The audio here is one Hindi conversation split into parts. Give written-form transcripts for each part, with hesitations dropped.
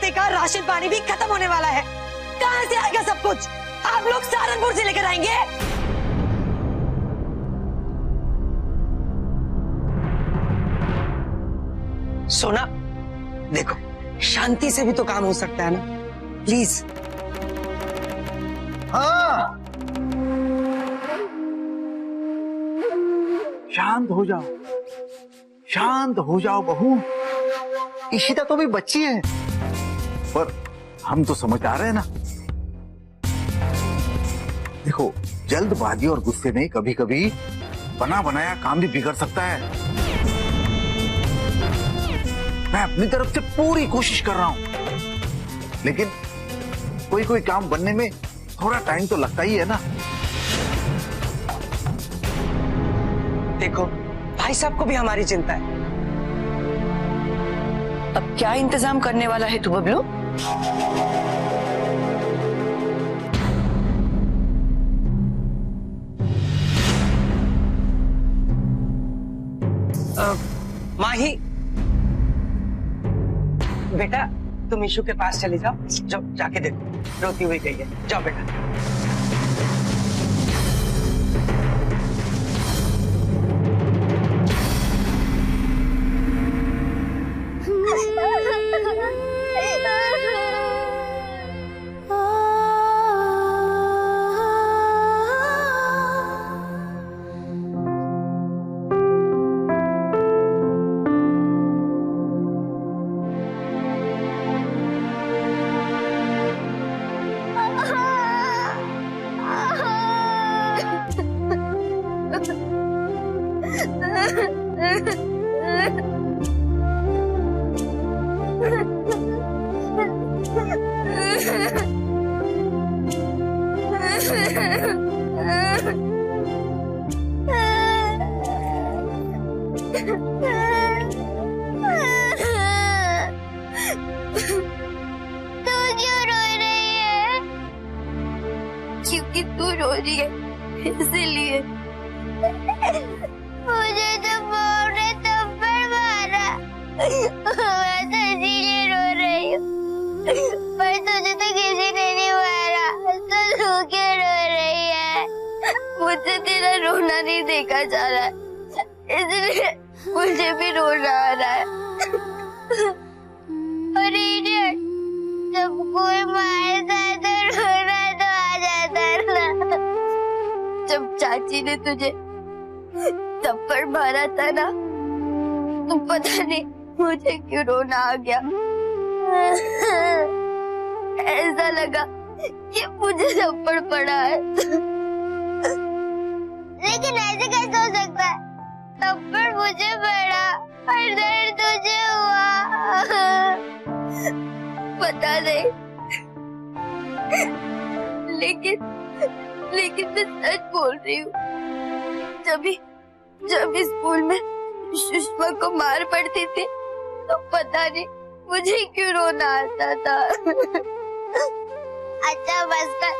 हफ्ते का राशन पानी भी खत्म होने वाला है। कहाँ से आएगा सब कुछ? आप लोग सहारनपुर से लेकर आएंगे? सोना देखो, शांति से भी तो काम हो सकता है ना, प्लीज। हाँ, शांत हो जाओ, शांत हो जाओ बहू। इशिता तो भी बच्ची है, पर हम तो समझदार है ना। देखो, जल्दबाजी और गुस्से में कभी कभी बना बनाया काम भी बिगड़ सकता है। मैं अपनी तरफ से पूरी कोशिश कर रहा हूं, लेकिन कोई कोई काम बनने में थोड़ा टाइम तो लगता ही है ना। देखो, भाई साहब को भी हमारी चिंता है। अब क्या इंतजाम करने वाला है तू बबलू? माही, बेटा तुम ईशु के पास चले जाओ, जाके देखो, रोती हुई गई है। जाओ बेटा। क्योंकि तू रो रही है इसलिए। मुझे तो बहू ने थप्पड़ मारा, मैं तो इसीलिए रो रही हूँ। पर तुझे तो किसी ने नहीं मारा, तो तू क्यों रो रही है? मुझे तेरा रोना नहीं देखा जा रहा है, इसलिए मुझे भी रोना आ रहा है। और इडियट, जब कोई मारता है तो रोना तो आ जाता है ना। जब चाची ने तुझे थप्पड़ मारा था ना, तो पता नहीं मुझे क्यों रोना आ गया। ऐसा लगा कि मुझे थप्पड़ पड़ा है। लेकिन ऐसे कैसे हो सकता है? थप्पड़ मुझे पड़ा और दर्द तुझे हुआ। पता नहीं, लेकिन मैं सच बोल रही हूँ। जब स्कूल में सुषमा को मार पड़ती थी, तो पता नहीं मुझे क्यों रोना आता था। अच्छा बस कर,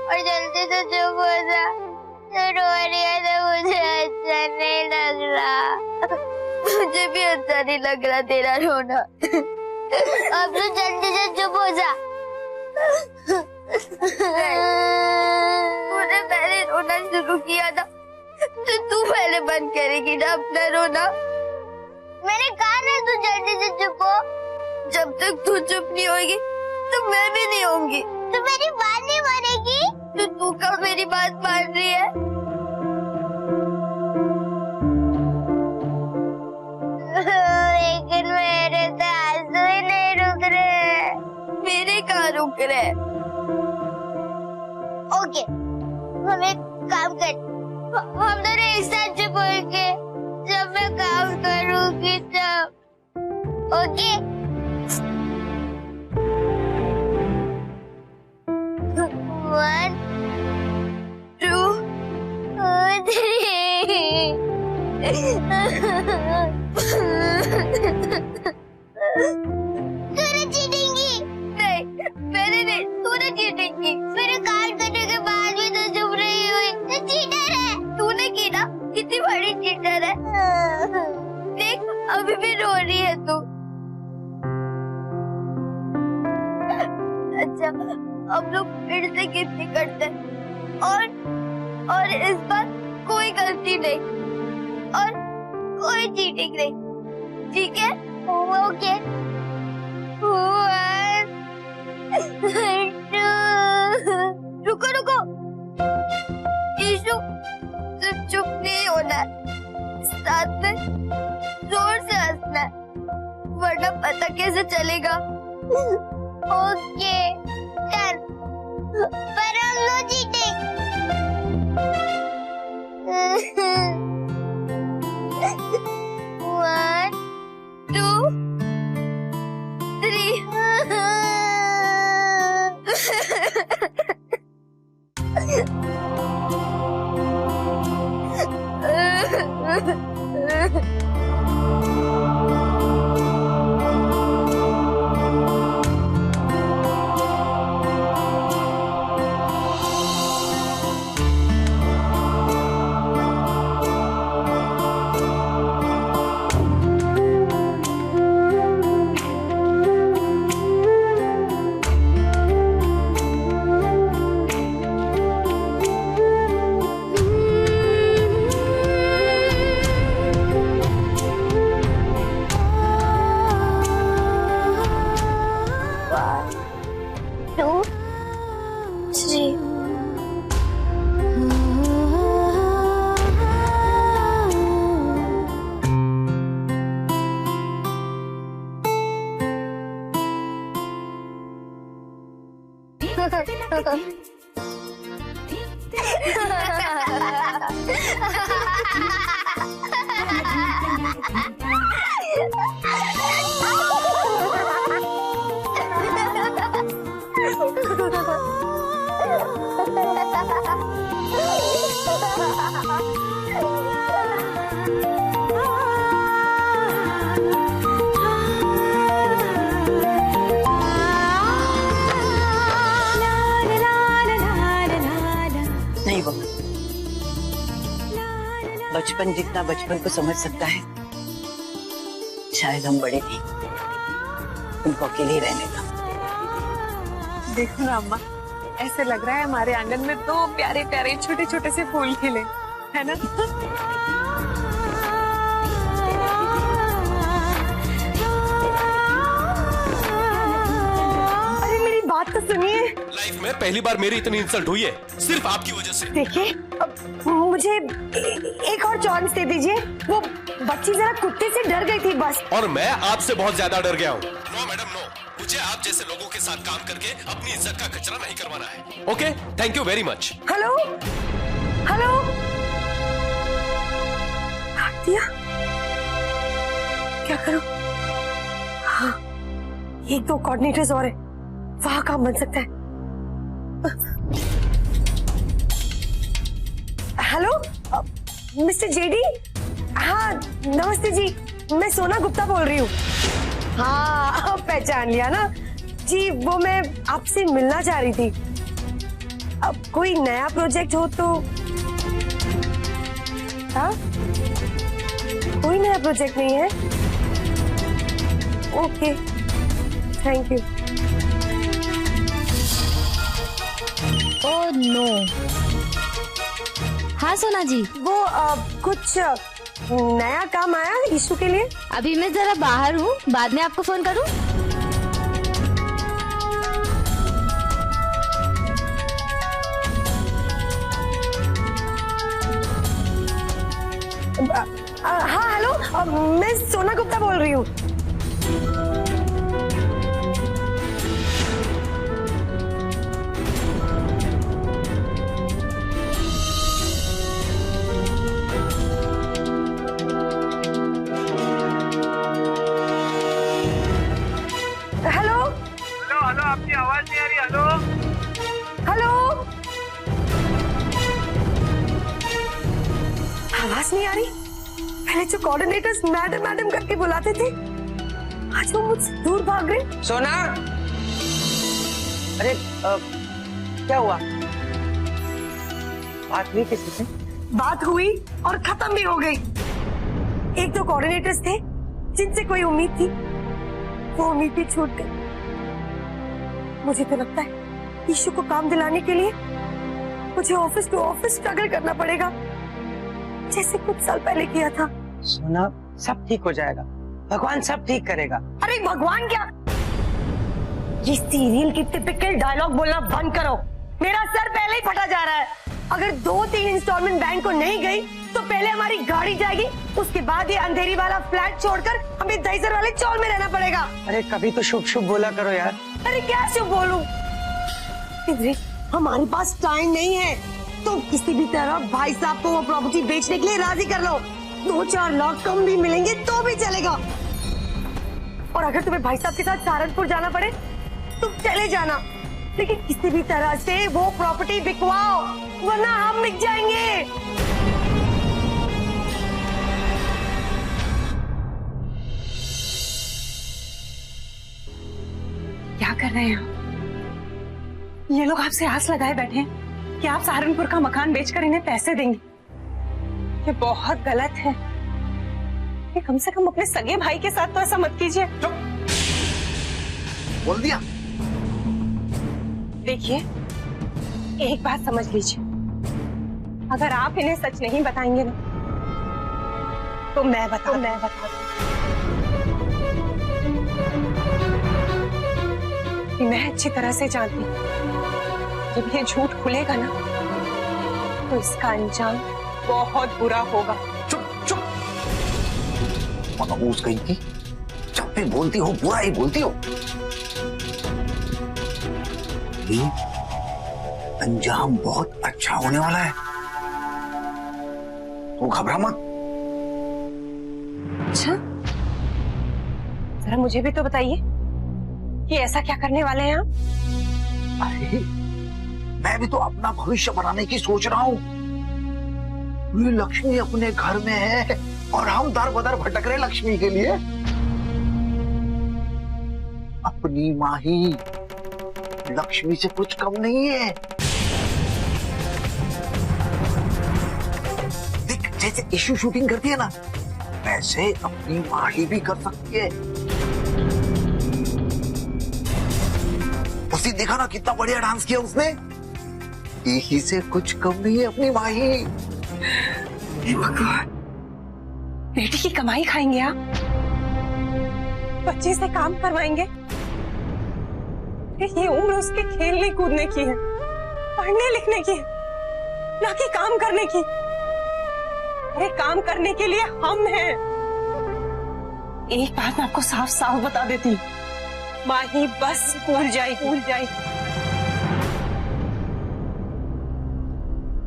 और जल्दी से चुप हो जा। तो रो रही है तो मुझे अच्छा नहीं लग रहा। मुझे भी अच्छा नहीं लग रहा तेरा रोना। अब तो जल्दी से चुप हो जा। तूने पहले रोना शुरू किया था, तो तू पहले बंद करेगी ना अपना रोना। मैंने कहा ना तू जल्दी से चुप हो। जब तक तू चुप नहीं होगी तो मैं भी नहीं होंगी। तो मेरी बात नहीं मानेगी? तो तू कब मेरी बात मान रही है? लेकिन मेरे तो आंसू ही नहीं रुक रहे। मेरे कहाँ रुक रहे? ओके, हम एक काम कर, हम दोनों एक साथ चुप होंगे जब मैं काम करूंगी तब। ओके? One, 2, 3. तूने चीटिंगी? नहीं, मैंने नहीं, तूने चीटिंग की। मेरे कार्ड करने के बाद भी तू चुप रही हुई, तो चीटर है। तूने की ना, कितनी बड़ी चीटर है। देख, अभी भी रो रही है तू। हम लोग फिर से गिनती करते हैं और इस बार कोई गलती नहीं और कोई चीटिंग नहीं, ठीक है? ओके। 1 2 रुको ईशु, सिर्फ चुप नहीं होना है, साथ में जोर से हंसना है, वरना पता कैसे चलेगा? ओके डन, पर हम नो चीटिंग। 1 2 3 नहीं बबलू, बचपन जितना बचपन को समझ सकता है, शायद हम बड़े नहीं उनको अकेले ही रहने का। देखो ना अम्मा, ऐसे लग रहा है हमारे आंगन में 2 प्यारे प्यारे छोटे छोटे से फूल खिले, है ना? अरे मेरी बात तो सुनिए। लाइफ में पहली बार मेरी इतनी इंसल्ट हुई है सिर्फ आपकी वजह से। देखिए, मुझे एक और चांस दे दीजिए। वो बच्ची जरा कुत्ते से डर गई थी बस। और मैं आपसे बहुत ज्यादा डर गया हूँ। नो मैडम नो, मुझे आप जैसे लोगों के साथ काम करके अपनी इज्जत का कचरा नहीं करवाना है। Okay, thank you very much. Hello hello, काट दिया, क्या करूं? हाँ, 1-2 कोऑर्डिनेटर्स और है, वहां काम बन सकता है। हेलो मिस्टर जेडी, हाँ नमस्ते जी, मैं सोना गुप्ता बोल रही हूँ। हाँ पहचान लिया ना जी, वो मैं आपसे मिलना चाह रही थी। अब कोई नया प्रोजेक्ट हो तो। हाँ, कोई नया प्रोजेक्ट नहीं है? Okay, thank you. Oh no. हाँ सोना जी, वो कुछ नया काम आया ईशू के लिए? अभी मैं जरा बाहर हूँ, बाद में आपको फोन करूँ? हाँ हेलो, मैं सोना गुप्ता बोल रही हूँ। हेलो, आपकी आवाज नहीं आ रही। हेलो हेलो, आवाज नहीं आ रही? पहले जो कोऑर्डिनेटर्स मैडम मैडम करके बुलाते थे, आज वो मुझसे दूर भाग रहे। सोना, अरे क्या हुआ? बात हुई किसी से? बात हुई और खत्म भी हो गई। 1-2 कोऑर्डिनेटर्स थे जिनसे कोई उम्मीद थी, वो उम्मीद भी छूट गई। मुझे तो लगता है ईशु को काम दिलाने के लिए मुझे ऑफिस टू ऑफिस स्ट्रगल करना पड़ेगा, जैसे कुछ साल पहले किया था। सोना, सब ठीक हो जाएगा, भगवान सब ठीक करेगा। अरे भगवान क्या, ये सीरियल की टिपिकल डायलॉग बोलना बंद करो। मेरा सर पहले ही फटा जा रहा है। अगर 2-3 इंस्टॉलमेंट बैंक को नहीं गई तो पहले हमारी गाड़ी जाएगी, उसके बाद ये अंधेरी वाला फ्लैट छोड़कर हमें दहीसर वाले चौल में रहना पड़ेगा। अरे कभी तो शुभ शुभ बोला करो यार। अरे क्या शुभ बोलूं? हमारे पास टाइम नहीं है, तो किसी भी तरह भाई साहब को वो प्रॉपर्टी बेचने के लिए राजी कर लो। 2-4 लाख कम भी मिलेंगे तो भी चलेगा। और अगर तुम्हें भाई साहब के साथ सहारनपुर जाना पड़े तुम चले जाना, लेकिन किसी भी तरह से वो प्रॉपर्टी बिकवाओ, वरना हम बिक जाएंगे। क्या कर रहे हैं आप? ये लोग आपसे आस लगाए बैठे हैं कि आप सहारनपुर का मकान बेचकर इन्हें पैसे देंगे। ये बहुत गलत है। ये कम से कम अपने सगे भाई के साथ तो ऐसा मत कीजिए। बोल दिया। देखिए, एक बात समझ लीजिए, अगर आप इन्हें सच नहीं बताएंगे ना तो मैं बता मैं अच्छी तरह से जानती हूँ जब ये झूठ खुलेगा ना तो इसका अंजाम बहुत बुरा होगा। चुप चुप, मनहूस कहीं की, जब भी बोलती हो बुरा ही बोलती हो। ये अंजाम बहुत अच्छा होने वाला है, तो घबरा मत। अच्छा, जरा मुझे भी तो बताइए कि ऐसा क्या करने वाले हैं आप? अरे मैं भी तो अपना भविष्य बनाने की सोच रहा हूँ। ये लक्ष्मी अपने घर में है और हम दर बदर भटक रहे लक्ष्मी के लिए। अपनी माही लक्ष्मी से कुछ कम नहीं है। देख, जैसे ईशु शूटिंग करती है ना, वैसे अपनी माही भी कर सकती है। उसी देखा ना कितना बढ़िया डांस किया उसने। यही से कुछ कम नहीं है अपनी माही। भगवान, बेटी की कमाई खाएंगे आप, बच्चे से काम करवाएंगे। ये उम्र उसके खेलने कूदने की है, पढ़ने लिखने की है, ना कि काम करने की। अरे काम करने के लिए हम हैं। एक बात मैं आपको साफ साफ बता देती हूँ, माही बस स्कूल जाए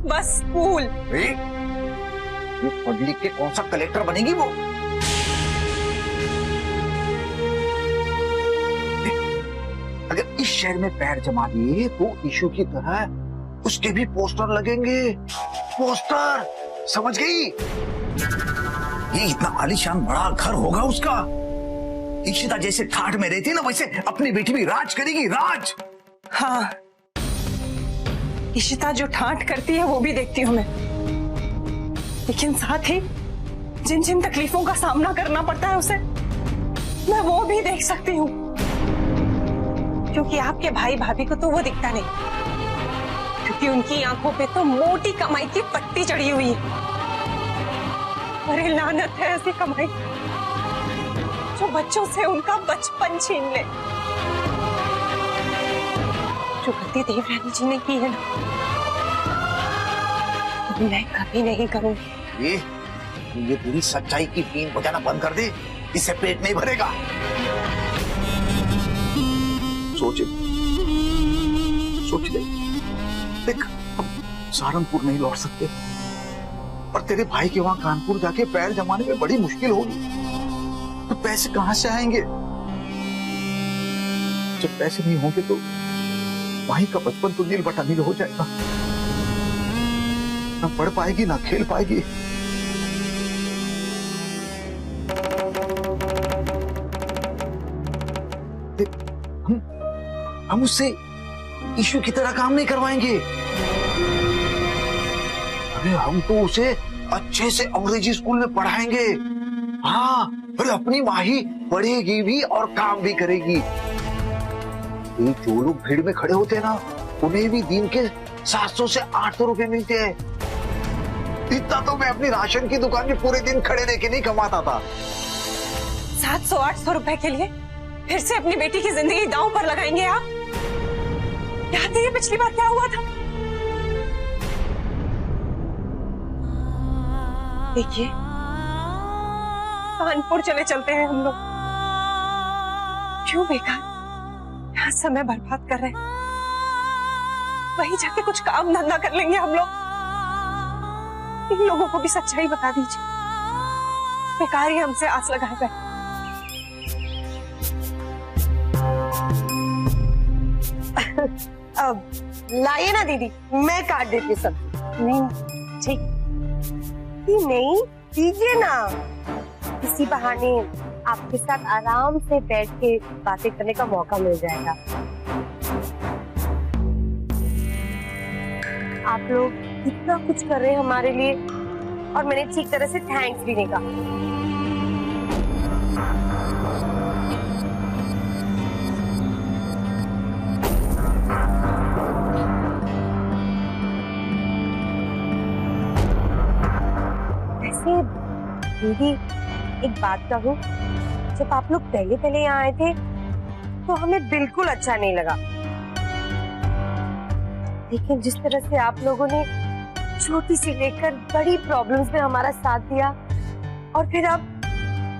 बस स्कूल। पढ़ लिख के कौन सा कलेक्टर बनेगी वो? अगर इस शहर में पैर जमा दिए तो ईशु की तरह उसके भी पोस्टर लगेंगे। पोस्टर, समझ गई? ये इतना आलीशान बड़ा घर होगा उसका। इशिता जैसे ठाठ में रहती है ना, वैसे अपनी बेटी भी राज करेगी, राज। हाँ, इशिता जो ठाठ करती है वो भी देखती हूँ मैं, लेकिन साथ ही जिन जिन तकलीफों का सामना करना पड़ता है उसे मैं वो भी देख सकती हूँ। क्योंकि आपके भाई भाभी को तो वो दिखता नहीं, क्योंकि उनकी आंखों पे तो मोटी कमाई की पट्टी चढ़ी हुई है। अरे लानत है ऐसी कमाई जो बच्चों से उनका बचपन छीन ले। जो गलती देवरानी जी ने की है ना, मैं कभी नहीं करूंगी। ये पूरी सच्चाई की बीन बजाना बंद कर दे, इससे पेट नहीं भरेगा। सोच ले, देख हम सहारनपुर नहीं लौट सकते और तेरे भाई के वहां कानपुर जाके पैर जमाने में बड़ी मुश्किल होगी। तो पैसे कहां से आएंगे? जब पैसे नहीं होंगे तो भाई का बचपन तो नील बटा नील हो जाएगा। ना पढ़ पाएगी ना खेल पाएगी। हम उससे ईशु की तरह काम नहीं करवाएंगे। अरे हम तो उसे अच्छे से अंग्रेजी स्कूल में पढ़ाएंगे। हाँ, अरे अपनी माही पढ़ेगी भी और काम भी करेगी। जो लोग भीड़ में खड़े होते हैं ना, उन्हें भी दिन के 700 से 800 रुपए मिलते हैं। इतना तो मैं अपनी राशन की दुकान में पूरे दिन खड़े रह के नहीं कमाता था। 700-800 रुपए के लिए फिर से अपनी बेटी की जिंदगी दांव पर लगाएंगे आप? याद है ये पिछली बार क्या हुआ था? देखिए, कानपुर चले चलते हैं हम लोग। क्यों बेकार यहाँ समय बर्बाद कर रहे हैं? वहीं जाके कुछ काम धंधा कर लेंगे हम लोग। इन लोगों को भी सच्चाई बता दीजिए, बेकार ही हमसे आस लगाए गए। अब लाइए ना दीदी, मैं काट देती सब। नहीं ठीक, नहीं दीजिए ना, इसी बहाने आपके साथ आराम से बैठ के बातें करने का मौका मिल जाएगा। आप लोग इतना कुछ कर रहे हैं हमारे लिए और मैंने ठीक तरह से थैंक्स भी नहीं कहा। वैसे दीदी एक बात कहूँ, जब आप लोग पहले पहले यहाँ आए थे तो हमें बिल्कुल अच्छा नहीं लगा, लेकिन जिस तरह से आप लोगों ने छोटी सी लेकर बड़ी प्रॉब्लम्स में हमारा साथ दिया और फिर अब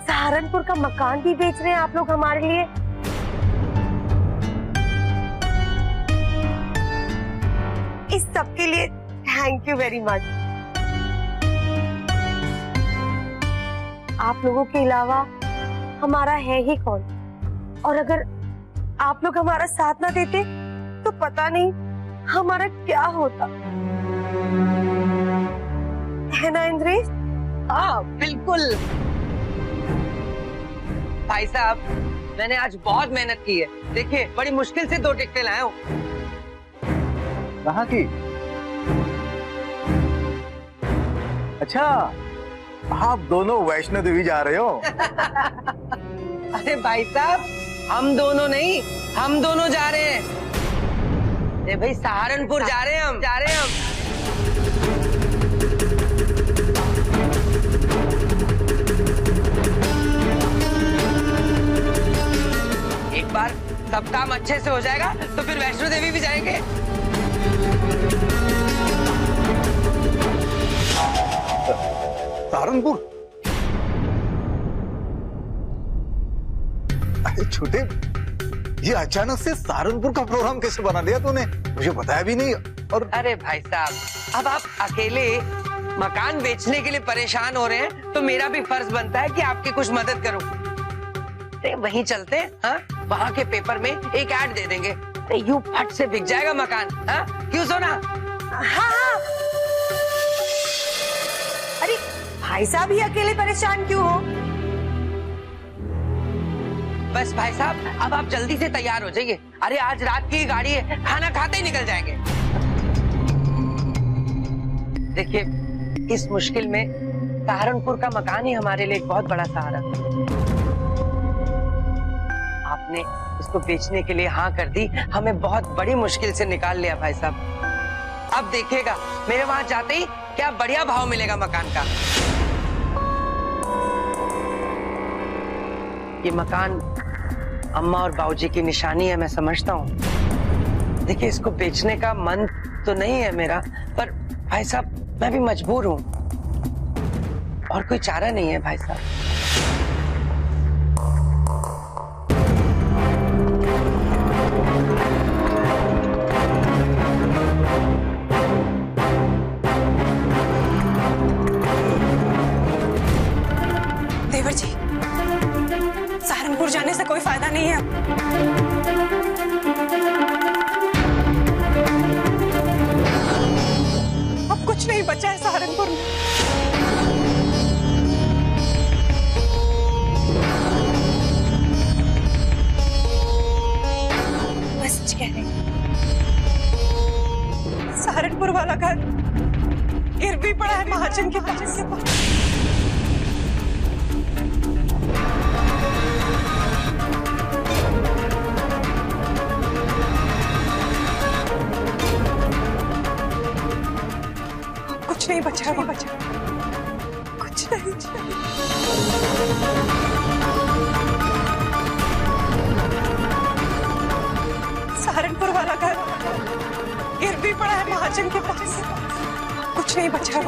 सहारनपुर का मकान भी बेच रहे हैं आप लोग हमारे लिए, इस सब के लिए थैंक यू वेरी मच। आप लोगों के अलावा हमारा है ही कौन, और अगर आप लोग हमारा साथ ना देते तो पता नहीं हमारा क्या होता, है ना इंद्रेश? हाँ बिल्कुल। भाई साहब, मैंने आज बहुत मेहनत की है। देखिए, बड़ी मुश्किल से 2 टिकटें लाया हूँ। कहाँ की? अच्छा, आप दोनों वैष्णो देवी जा रहे हो? अरे भाई साहब, हम दोनों नहीं, हम दोनों जा रहे हैं। अरे भाई, सहारनपुर जा रहे हैं हम। एक बार सब काम अच्छे से हो जाएगा तो फिर वैष्णो देवी भी जाएंगे। सहारनपुर? अरे छोटे, ये अचानक से सहारनपुर का प्रोग्राम कैसे बना दिया तूने? मुझे बताया भी नहीं। और अरे भाई साहब, अब आप अकेले मकान बेचने के लिए परेशान हो रहे हैं तो मेरा भी फर्ज बनता है कि आपकी कुछ मदद करूं। वहीं चलते हैं, हाँ? वहाँ के पेपर में एक ऐड दे देंगे, यूं फट से बिक जाएगा मकान। हाँ? क्यों सोना? हाँ। अरे भाई साहब, ये अकेले परेशान क्यों हो? बस भाई साहब, अब आप जल्दी से तैयार हो जाइए। अरे आज रात की गाड़ी है, खाना खाते ही निकल जाएंगे। देखिए, इस मुश्किल में सहारनपुर का मकान ही हमारे लिए एक बहुत बड़ा सहारा। आपने इसको बेचने के लिए हाँ कर दी, हमें बहुत बड़ी मुश्किल से निकाल लिया भाई साहब। अब देखिएगा, मेरे वहां जाते ही क्या बढ़िया भाव मिलेगा मकान का। ये मकान अम्मा और बाबूजी की निशानी है, मैं समझता हूँ। देखिए, इसको बेचने का मन तो नहीं है मेरा, पर भाई साहब मैं भी मजबूर हूँ और कोई चारा नहीं है भाई साहब। देवर जी, सहारनपुर जाने से कोई फायदा नहीं है। अब कुछ नहीं बचा है सहारनपुर में। मैं सच कह रही हूँ, सहारनपुर वाला घर गिरवी पड़ा है महाजन के पास। कुछ नहीं बचा, कुछ नहीं। सहारनपुर वाला घर गिर भी पड़ा है महाजन के पास, कुछ नहीं बचा।